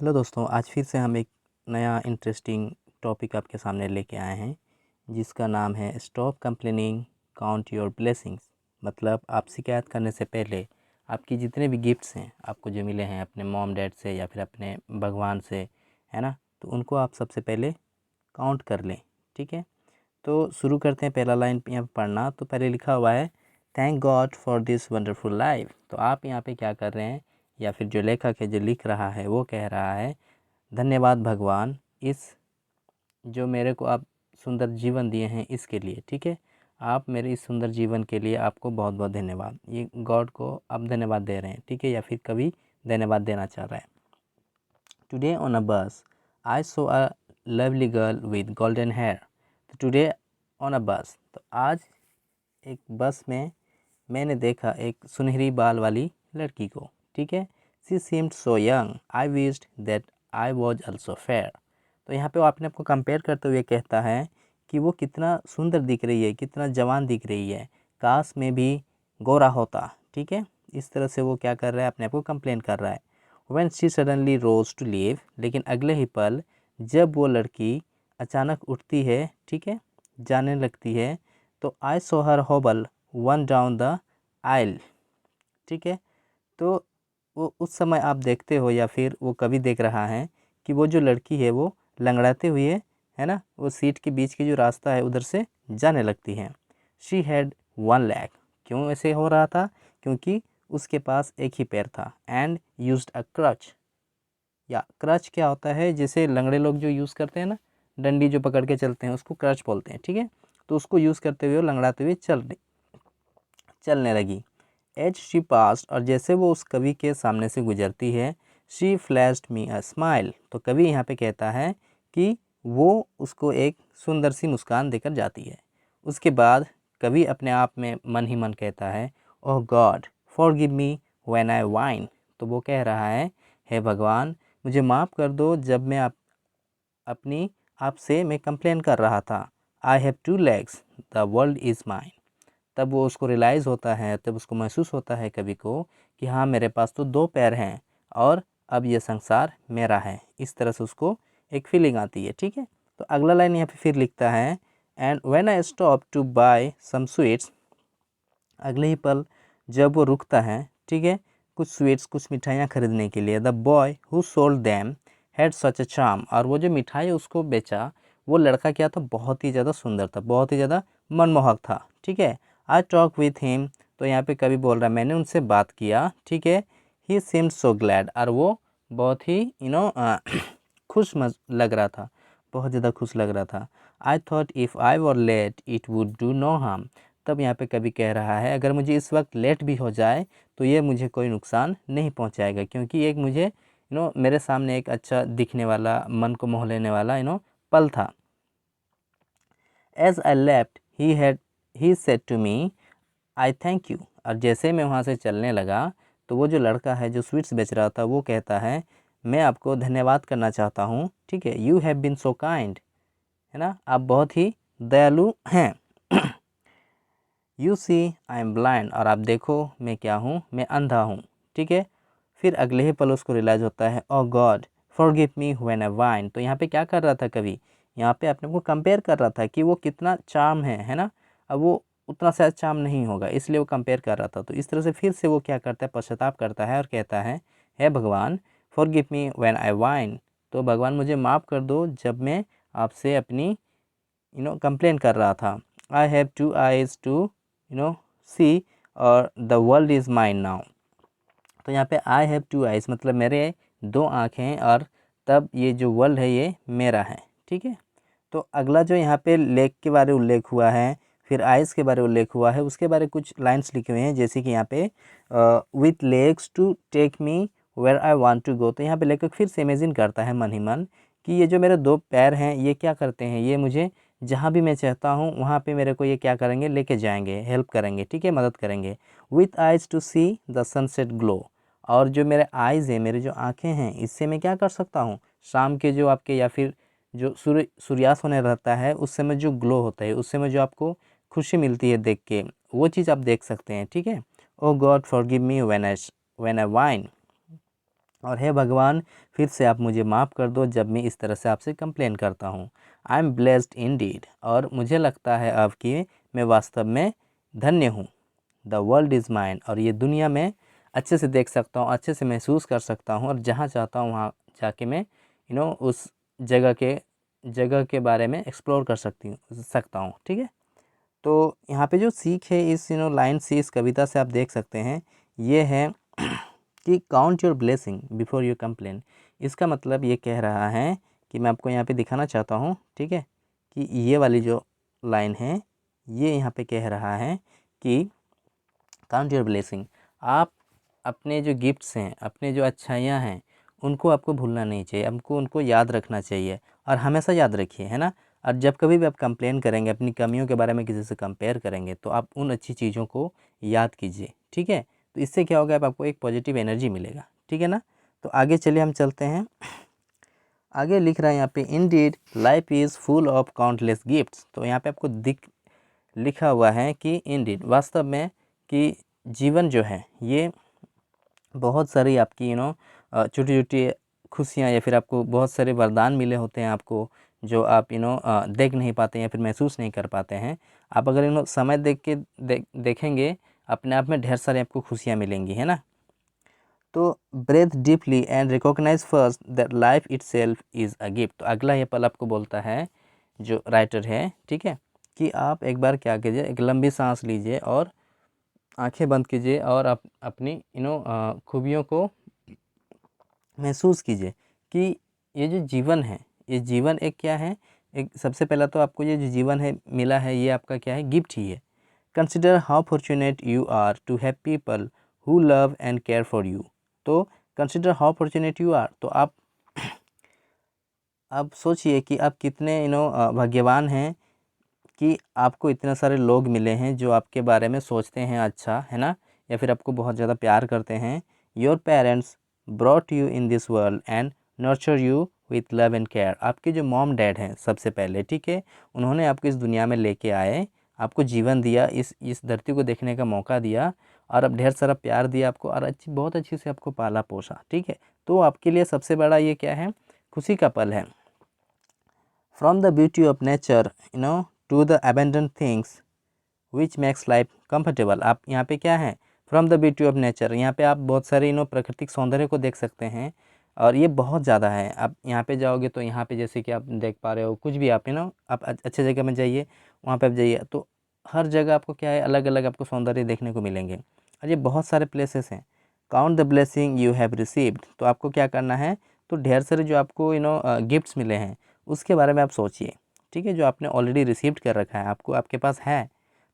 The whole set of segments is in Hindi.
हेलो दोस्तों, आज फिर से हम एक नया इंटरेस्टिंग टॉपिक आपके सामने लेके आए हैं जिसका नाम है stop complaining, count your blessings. मतलब आप शिकायत करने से पहले आपकी जितने भी गिफ्ट्स हैं आपको जो मिले हैं अपने मॉम डैड से या फिर अपने भगवान से, है ना, तो उनको आप सबसे पहले काउंट कर लें। ठीक है, तो शुरू करते हैं। पहला लाइन यहाँ पे पढ़ना। तो पहले लिखा हुआ है thank God for this wonderful life. तो आप यहाँ पे क्या कर रहे हैं, या फिर जो लेखक है जो लिख रहा है वो कह रहा है धन्यवाद भगवान, इस जो मेरे को आप सुंदर जीवन दिए हैं इसके लिए। ठीक है, आप मेरे इस सुंदर जीवन के लिए आपको बहुत बहुत धन्यवाद। ये गॉड को आप धन्यवाद दे रहे हैं। ठीक है, या फिर कभी धन्यवाद देना चाह रहा है। Today on a bus I saw a lovely girl with golden hair. तो टुडे ऑन अ बस, तो आज एक बस में मैंने देखा एक सुनहरी बाल वाली लड़की को। ठीक है, she seemed so young, I wished that I was also fair. तो यहाँ पे वो अपने आप को कंपेयर करते हुए कहता है कि वो कितना सुंदर दिख रही है, कितना जवान दिख रही है, काश में भी गोरा होता। ठीक है, इस तरह से वो क्या कर रहा है, अपने आप को कंप्लेन कर रहा है। When she suddenly rose to leave, लेकिन अगले ही पल जब वो लड़की अचानक उठती है, ठीक है, जाने लगती है, तो आई सो हर हॉबल वन डाउन द आइल। ठीक है, तो वो उस समय आप देखते हो या फिर वो कभी देख रहा है कि वो जो लड़की है वो लंगड़ाते हुए, है ना, वो सीट के बीच की जो रास्ता है उधर से जाने लगती है। She had one lag. क्यों ऐसे हो रहा था? क्योंकि उसके पास एक ही पैर था। And used a crutch. या क्रच क्या होता है, जैसे लंगड़े लोग जो यूज़ करते हैं ना, डंडी जो पकड़ के चलते हैं उसको क्रच बोलते हैं। ठीक है, तो उसको यूज़ करते हुए लंगड़ाते हुए चलने लगी। एज शी पास्ट, और जैसे वो उस कवि के सामने से गुजरती है, she flashed me a smile. तो कवि यहाँ पे कहता है कि वो उसको एक सुंदर सी मुस्कान देकर जाती है। उसके बाद कवि अपने आप में मन ही मन कहता है oh God forgive me when I whine. तो वो कह रहा है हे भगवान मुझे माफ़ कर दो जब मैं अपनी आपसे मैं कंप्लेन कर रहा था। I have two legs, the world is mine. तब वो उसको रियलाइज़ होता है, तब उसको महसूस होता है कवि को कि हाँ मेरे पास तो दो पैर हैं और अब ये संसार मेरा है। इस तरह से उसको एक फीलिंग आती है। ठीक है, तो अगला लाइन यहाँ पे फिर लिखता है and when I stop to buy some sweets. अगले ही पल जब वो रुकता है, ठीक है, कुछ स्वीट्स, कुछ मिठाइयाँ खरीदने के लिए, the boy who sold them had such a charm. और वो जो मिठाई उसको बेचा वो लड़का क्या था, बहुत ही ज़्यादा सुंदर था, बहुत ही ज़्यादा मनमोहक था। ठीक है, आई टॉक विथ हिम। तो यहाँ पे कवि बोल रहा है मैंने उनसे बात किया। ठीक है, ही सीम्ड सो ग्लैड, और वो बहुत ही खुश लग रहा था, बहुत ज़्यादा खुश लग रहा था। I thought if I were late it would do no harm. तब यहाँ पे कवि कह रहा है अगर मुझे इस वक्त लेट भी हो जाए तो ये मुझे कोई नुकसान नहीं पहुँचाएगा, क्योंकि एक मुझे मेरे सामने एक अच्छा दिखने वाला, मन को मोह लेने वाला पल था। As I left he said to me I thank you. और जैसे मैं वहाँ से चलने लगा तो वो जो लड़का है जो स्वीट्स बेच रहा था वो कहता है मैं आपको धन्यवाद करना चाहता हूँ। ठीक है, you have been so kind, है ना, आप बहुत ही दयालु हैं। You see I am blind, और आप देखो मैं क्या हूँ, मैं अंधा हूँ। ठीक है, फिर अगले ही पल उसको रियलाइज़ होता है oh God forgive me when I whine. तो यहाँ पे क्या कर रहा था कवि, यहाँ पे अपने को कंपेयर कर रहा था कि वो कितना चार्म है ना। अब वो उतना शायद चार्म नहीं होगा, इसलिए वो कंपेयर कर रहा था। तो इस तरह से फिर से वो क्या करता है, पश्चाताप करता है और कहता है हे भगवान forgive me when I whine. तो भगवान मुझे माफ़ कर दो जब मैं आपसे अपनी कंप्लेन कर रहा था। I have two eyes to see, और the world is mine now. तो यहाँ पे आई हैव टू आइज़ मतलब मेरे दो आँखें हैं और तब ये जो वर्ल्ड है ये मेरा है। ठीक है, तो अगला जो यहाँ पे लेक के बारे में उल्लेख हुआ है, फिर आइज़ के बारे में उल्लेख हुआ है, उसके बारे में कुछ लाइन्स लिखे हुए हैं, जैसे कि यहाँ पे with legs to take me where I want to go. तो यहाँ पे लेखक फिर से इमेजिन करता है मन ही मन कि ये जो मेरे दो पैर हैं ये क्या करते हैं, ये मुझे जहाँ भी मैं चाहता हूँ वहाँ पे मेरे को ये क्या करेंगे, लेके जाएंगे, हेल्प करेंगे। ठीक है, मदद करेंगे। With eyes to see the sunset glow, और जो मेरे आइज़ हैं, मेरे जो आँखें हैं, इससे मैं क्या कर सकता हूँ, शाम के जो आपके या फिर जो सूर्यास्त होने रहता है उस समय जो ग्लो होता है, उस समय जो आपको खुशी मिलती है देख के, वो चीज़ आप देख सकते हैं। ठीक है, oh God forgive me when I whine. और हे भगवान, फिर से आप मुझे माफ़ कर दो जब मैं इस तरह से आपसे कंप्लेन करता हूँ। आई एम ब्लेस्ड इंडीड, और मुझे लगता है अब कि मैं वास्तव में धन्य हूँ। द वर्ल्ड इज़ माइन, और ये दुनिया में अच्छे से देख सकता हूँ, अच्छे से महसूस कर सकता हूँ, और जहाँ चाहता हूँ वहाँ जाके मैं उस जगह के बारे में एक्सप्लोर कर सकता हूँ। ठीक है। तो यहाँ पे जो सीख है इस लाइन से, इस कविता से आप देख सकते हैं, ये है कि count your blessing before you complain. इसका मतलब ये कह रहा है कि मैं आपको यहाँ पे दिखाना चाहता हूँ, ठीक है, कि ये वाली जो लाइन है ये यहाँ पे कह रहा है कि काउंट योर ब्लेसिंग। आप अपने जो गिफ्ट्स हैं, अपने जो अच्छाइयाँ हैं, उनको आपको भूलना नहीं चाहिए, आपको उनको याद रखना चाहिए, और हमेशा याद रखिए, है ना। और जब कभी भी आप कंप्लेन करेंगे, अपनी कमियों के बारे में किसी से कंपेयर करेंगे, तो आप उन अच्छी चीज़ों को याद कीजिए। ठीक है। तो इससे क्या होगा, आपको एक पॉजिटिव एनर्जी मिलेगा। ठीक है ना। तो आगे चलिए हम चलते हैं। आगे लिख रहा है यहाँ पे, Indeed life is full of countless gifts. तो यहाँ पे आपको लिखा हुआ है कि इंडीड, वास्तव में, कि जीवन जो है ये बहुत सारी आपकी छोटी छोटी खुशियाँ, या फिर आपको बहुत सारे वरदान मिले होते हैं आपको, जो आप देख नहीं पाते हैं या फिर महसूस नहीं कर पाते हैं। आप अगर समय देखेंगे, अपने आप में ढेर सारी आपको खुशियाँ मिलेंगी, है ना। तो breathe deeply and recognise first that life itself is a gift. तो अगला ये पल आपको बोलता है जो राइटर है, ठीक है, कि आप एक बार क्या कीजिए, एक लंबी सांस लीजिए और आंखें बंद कीजिए, और अपनी खूबियों को महसूस कीजिए कि ये जो जीवन है, ये जीवन एक क्या है, एक सबसे पहला तो आपको ये जो जीवन है मिला है, ये आपका क्या है, गिफ्ट ही है। Consider how fortunate you are to have people who love and care for you. तो consider how fortunate you are, तो आप सोचिए कि आप कितने भाग्यवान हैं कि आपको इतने सारे लोग मिले हैं जो आपके बारे में सोचते हैं अच्छा, है ना, या फिर आपको बहुत ज़्यादा प्यार करते हैं। Your parents brought you in this world and nurture you with love and care. आपके जो मॉम डैड हैं सबसे पहले, ठीक है, उन्होंने आपको इस दुनिया में लेके आए, आपको जीवन दिया, इस धरती को देखने का मौका दिया, और अब ढेर सारा प्यार दिया आपको, और बहुत अच्छी से आपको पाला पोसा। ठीक है। तो आपके लिए सबसे बड़ा ये क्या है, खुशी का पल है। From the beauty of nature to the abundant things which makes life comfortable. आप यहाँ पे क्या है, from the beauty of nature, यहाँ पे आप बहुत सारे प्राकृतिक सौंदर्य को देख सकते हैं, और ये बहुत ज़्यादा है। आप यहाँ पे जाओगे तो यहाँ पे जैसे कि आप देख पा रहे हो, कुछ भी आप आप अच्छे जगह में जाइए, वहाँ पे आप जाइए तो हर जगह आपको क्या है, अलग अलग आपको सौंदर्य देखने को मिलेंगे, और ये बहुत सारे प्लेसेस हैं। Count the blessing you have received. तो आपको क्या करना है, तो ढेर सारे जो आपको गिफ्ट्स मिले हैं उसके बारे में आप सोचिए। ठीक है, जो आपने ऑलरेडी रिसीव्ड कर रखा है, आपके पास है,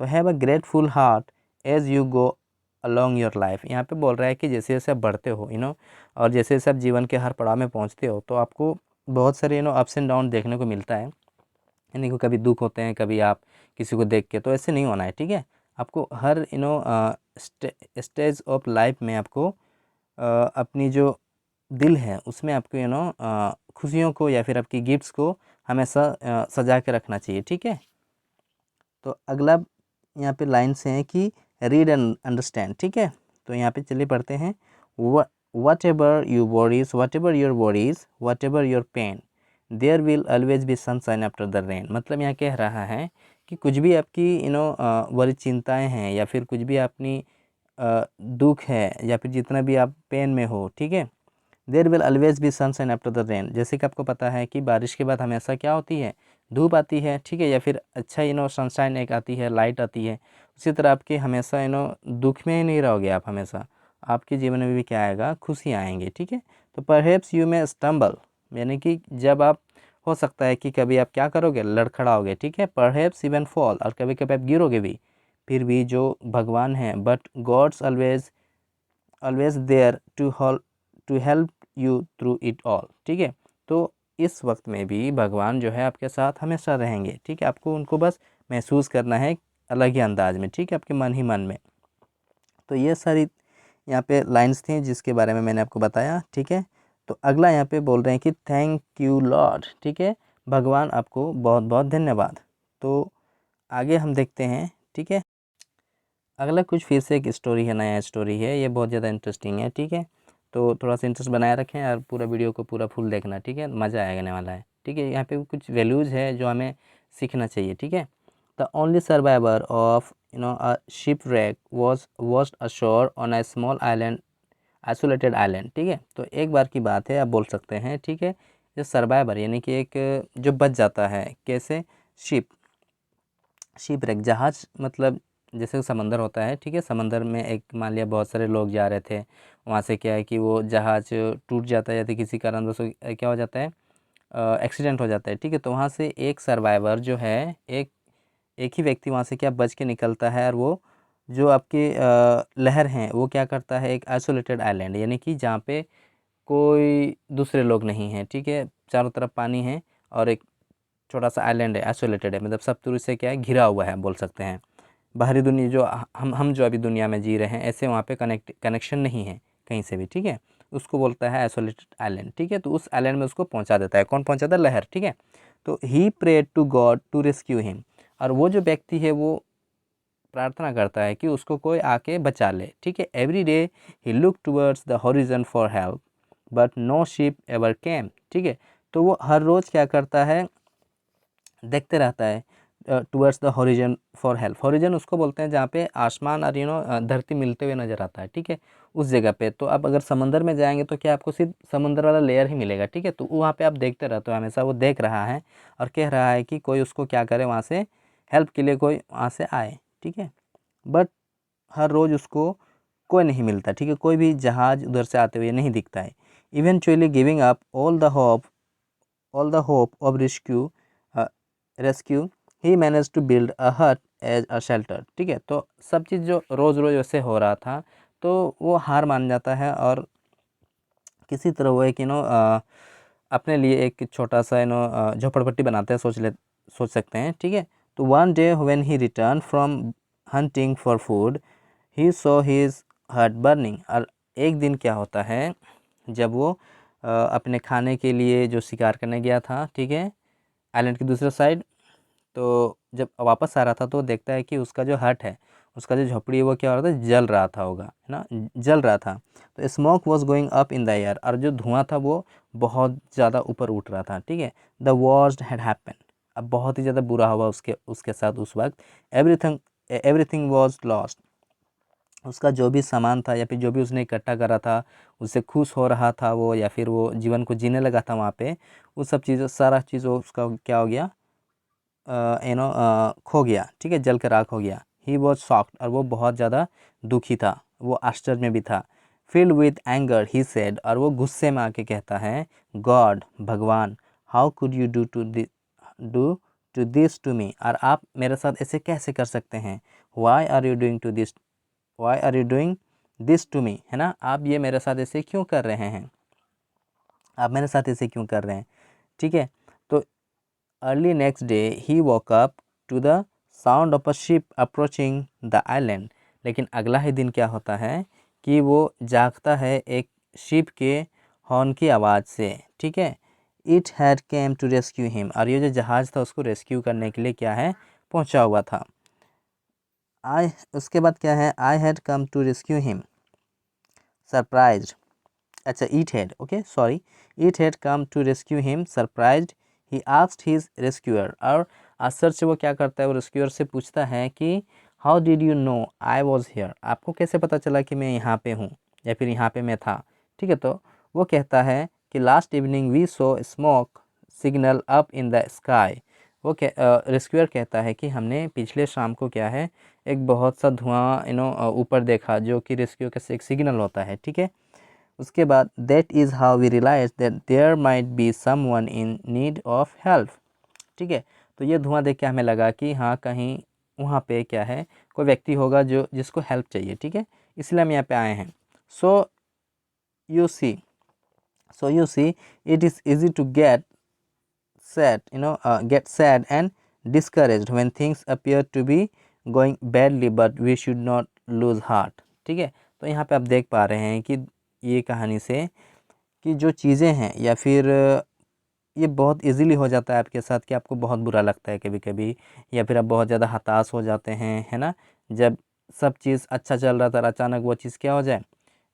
तो have a grateful heart as you go along your life. यहाँ पे बोल रहा है कि जैसे जैसे आप बढ़ते हो और जैसे जैसे आप जीवन के हर पड़ाव में पहुँचते हो, तो आपको बहुत सारे अप्स एंड डाउन देखने को मिलता है, यानी कि कभी दुख होते हैं, कभी आप किसी को देख के, तो ऐसे नहीं होना है। ठीक है। आपको हर स्टेज ऑफ लाइफ में आपको अपनी जो दिल है उसमें आपको खुशियों को या फिर आपकी गिफ्ट्स को हमेशा सजा के रखना चाहिए। ठीक है। तो अगला यहाँ पे लाइन्स हैं कि रीड एंड अंडरस्टैंड। ठीक है। तो यहाँ पे चलिए पढ़ते हैं। Whatever you worries, whatever your worries, whatever your pain, there will always be sunshine after the rain. मतलब यहाँ कह रहा है कि कुछ भी आपकी वरी चिंताएं हैं, या फिर कुछ भी अपनी दुख है, या फिर जितना भी आप पेन में हो, ठीक है, there will always be sunshine after the rain. जैसे कि आपको पता है कि बारिश के बाद हमेशा क्या होती है, धूप आती है। ठीक है। या फिर अच्छा सनशाइन एक आती है, लाइट आती है। उसी तरह आपके हमेशा दुख में ही नहीं रहोगे आप, हमेशा आपके जीवन में भी क्या आएगा, खुशी आएंगे। ठीक है। तो परहैप्स यू मे स्टम्बल, यानी कि जब आप, हो सकता है कि कभी आप क्या करोगे, लड़खड़ाओगे। ठीक है। परहैप्स इवन फॉल, और कभी कभी आप गिरोगे भी, फिर भी जो भगवान हैं, but God's always always there to help you through it all. ठीक है। तो इस वक्त में भी भगवान जो है आपके साथ हमेशा रहेंगे। ठीक है। आपको उनको बस महसूस करना है अलग ही अंदाज में। ठीक है। आपके मन ही मन में। तो ये सारी यहाँ पे लाइंस थी जिसके बारे में मैंने आपको बताया। ठीक है। तो अगला यहाँ पे बोल रहे हैं कि थैंक यू लॉर्ड। ठीक है। भगवान आपको बहुत बहुत धन्यवाद। तो आगे हम देखते हैं। ठीक है। अगला कुछ फिर से एक स्टोरी है, नया स्टोरी है, ये बहुत ज़्यादा इंटरेस्टिंग है। ठीक है। तो थोड़ा सा इंटरेस्ट बनाए रखें और पूरा वीडियो को पूरा फुल देखना, ठीक है, मज़ा आने वाला है, ठीक है। यहाँ पे कुछ वैल्यूज़ है जो हमें सीखना चाहिए, ठीक है। The only survivor of a shipwreck was washed ashore on a small island, isolated island, ठीक है। तो एक बार की बात है, आप बोल सकते हैं, ठीक है। जो सर्वाइवर यानी कि एक जो बच जाता है, कैसे? शिपरेक जहाज़, मतलब जैसे समंदर होता है, ठीक है। समंदर में एक मान लिया बहुत सारे लोग जा रहे थे, वहाँ से क्या है कि वो जहाज़ टूट जाता है या तो किसी कारणवश क्या हो जाता है, एक्सीडेंट हो जाता है, ठीक है। तो वहाँ से एक सर्वाइवर जो है, एक एक ही व्यक्ति वहाँ से क्या बच के निकलता है, और वो जो आपके लहर हैं वो क्या करता है, एक आइसोलेटेड आइलैंड यानी कि जहाँ पे कोई दूसरे लोग नहीं हैं, ठीक है, चारों तरफ पानी है और एक छोटा सा आइलैंड है, आइसोलेटेड है, मतलब सब तरह से क्या है, घिरा हुआ है, बोल सकते हैं। बाहरी दुनिया जो हम जो अभी दुनिया में जी रहे हैं, ऐसे वहाँ पे कनेक्शन नहीं है कहीं से भी, ठीक है। उसको बोलता है आइसोलेटेड आइलैंड, ठीक है। तो उस आइलैंड में उसको पहुँचा देता है, कौन पहुँचाता है? लहर, ठीक है। तो he prayed to God to rescue him, और वो जो व्यक्ति है वो प्रार्थना करता है कि उसको कोई आके बचा ले, ठीक है। Every day he look towards the horizon for help but no ship ever came, ठीक है। तो वो हर रोज़ क्या करता है, देखते रहता है towards the horizon for help. Horizon उसको बोलते हैं जहाँ पे आसमान और धरती मिलते हुए नज़र आता है, ठीक है, उस जगह पे। तो आप अगर समंदर में जाएंगे तो क्या आपको सिर्फ समंदर वाला लेयर ही मिलेगा, ठीक है। तो वहाँ पे आप देखते रहते हो, हमेशा वो देख रहा है और कह रहा है कि कोई उसको क्या करे, वहाँ से हेल्प के लिए कोई वहाँ से आए, ठीक है। बट हर रोज़ उसको कोई नहीं मिलता, ठीक है, कोई भी जहाज़ उधर से आते हुए नहीं दिखता है। Eventually giving up all the hope of rescue he manage to build a hut as a shelter, ठीक है। तो सब चीज़ जो रोज़ रोज़ वैसे हो रहा था, तो वो हार मान जाता है और किसी तरह वो एक अपने लिए एक छोटा सा झोपड़पट्टी बनाते हैं, सोच सकते हैं, ठीक है। तो one day when he return from hunting for food he saw his हट बर्निंग, और एक दिन क्या होता है, जब वो अपने खाने के लिए जो शिकार करने गया था, ठीक है, आइलैंड की दूसरे साइड, तो जब वापस आ रहा था तो देखता है कि उसका जो हट है, उसका जो झोपड़ी है, वो क्या हो रहा था, जल रहा था, होगा, है ना, जल रहा था। तो smoke was going up in the air, और जो धुआं था वो बहुत ज़्यादा ऊपर उठ रहा था, ठीक है। द वर्स्ट हैड हैपन, अब बहुत ही ज़्यादा बुरा हुआ उसके उसके साथ उस वक्त। एवरीथिंग एवरीथिंग वॉज लॉस्ट, उसका जो भी सामान था या फिर जो भी उसने इकट्ठा करा था, उससे खुश हो रहा था वो, या फिर वो जीवन को जीने लगा था वहाँ पे, उस सब चीज़ों सारा चीज़ों उसका क्या हो गया, खो गया, ठीक है, जल कर राख हो गया। ही वॉज शॉक्ड, और वो बहुत ज़्यादा दुखी था, वो आश्चर्य में भी था। Filled with anger he said, और वो गुस्से में आके कहता है, गॉड, भगवान, how could you do to this to me, और आप मेरे साथ ऐसे कैसे कर सकते हैं। Why are you doing this to me, है ना, आप ये मेरे साथ ऐसे क्यों कर रहे हैं, आप मेरे साथ ऐसे क्यों कर रहे हैं, ठीक है। तो early next day he woke up to the sound of a ship approaching the island, लेकिन अगला ही दिन क्या होता है कि वो जागता है एक शिप के हॉर्न की आवाज़ से, ठीक है। It had came to rescue him, और ये जो जहाज़ था उसको रेस्क्यू करने के लिए क्या है, पहुंचा हुआ था। उसके बाद क्या है, I had come to rescue him surprised, अच्छा, it had come to rescue him surprised, he asked his rescuer, और आश्चर्य से वो क्या करता है, वो रेस्क्यूअर से पूछता है कि how did you know I was here, आपको कैसे पता चला कि मैं यहाँ पे हूँ या फिर यहाँ पे मैं था, ठीक है। तो वो कहता है कि last evening we saw smoke signal up in the sky, वो रेस्क्यूअर कहता है कि हमने पिछले शाम को क्या है, एक बहुत सा धुआं ऊपर देखा, जो कि रेस्क्यू का एक सिग्नल होता है, ठीक है। उसके बाद that is how we realise that there might be someone in need of help, ठीक है। तो ये धुआं देख के हमें लगा कि हाँ, कहीं वहाँ पे क्या है, कोई व्यक्ति होगा जो जिसको हेल्प चाहिए, ठीक है, इसलिए हम यहाँ पे आए हैं। So you see it is easy to get sad and discouraged when things appear to be going badly, but we should not lose heart, ठीक है। तो यहाँ पे आप देख पा रहे हैं कि ये कहानी से कि जो चीज़ें हैं या फिर ये बहुत इजीली हो जाता है आपके साथ कि आपको बहुत बुरा लगता है कभी कभी, या फिर आप बहुत ज़्यादा हताश हो जाते हैं, है ना, जब सब चीज़ अच्छा चल रहा था और अचानक वो चीज़ क्या हो जाए,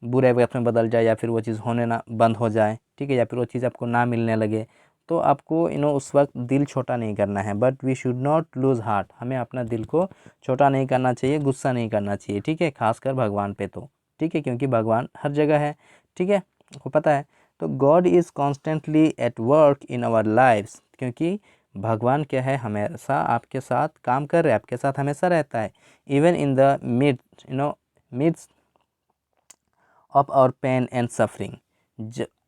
बुरे वक्त में बदल जाए, या फिर वो चीज़ होने ना बंद हो जाए, ठीक है, या फिर वो चीज़ आपको ना मिलने लगे, तो आपको उस वक्त दिल छोटा नहीं करना है। But we should not lose heart, हमें अपना दिल को छोटा नहीं करना चाहिए, गुस्सा नहीं करना चाहिए, ठीक है, खासकर भगवान पे तो, ठीक है, क्योंकि भगवान हर जगह है, ठीक है, आपको पता है। तो God is constantly at work in our lifes, क्योंकि भगवान क्या है, हमेशा आपके साथ काम कर रहे हैं, आपके साथ हमेशा रहता है। Even in the midst of our pain and suffering,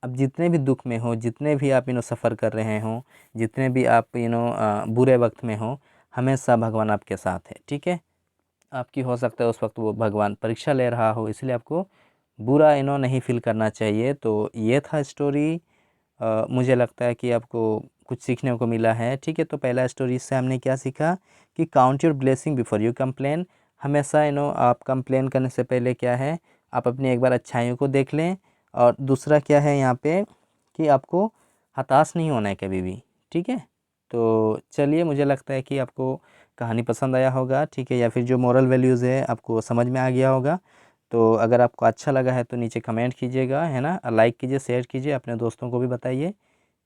अब जितने भी दुख में हो, जितने भी आप सफ़र कर रहे हो, जितने भी आप बुरे वक्त में हो, हमेशा भगवान आपके साथ है, ठीक है। आपकी हो सकता है उस वक्त वो भगवान परीक्षा ले रहा हो, इसलिए आपको बुरा नहीं फील करना चाहिए। तो ये था स्टोरी। मुझे लगता है कि आपको कुछ सीखने को मिला है, ठीक है। तो पहला स्टोरी से हमने क्या सीखा कि count your blessing before you complain, हमेशा आप कंप्लेन करने से पहले क्या है, आप अपनी एक बार अच्छाइयों को देख लें। और दूसरा क्या है यहाँ पे कि आपको हताश नहीं होना है कभी भी, ठीक है। तो चलिए, मुझे लगता है कि आपको कहानी पसंद आया होगा, ठीक है, या फिर जो मोरल वैल्यूज़ है आपको समझ में आ गया होगा। तो अगर आपको अच्छा लगा है तो नीचे कमेंट कीजिएगा, है ना, लाइक कीजिए, शेयर कीजिए, अपने दोस्तों को भी बताइए,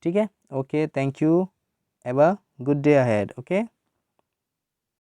ठीक है। Okay, thank you, have a good day ahead, okay.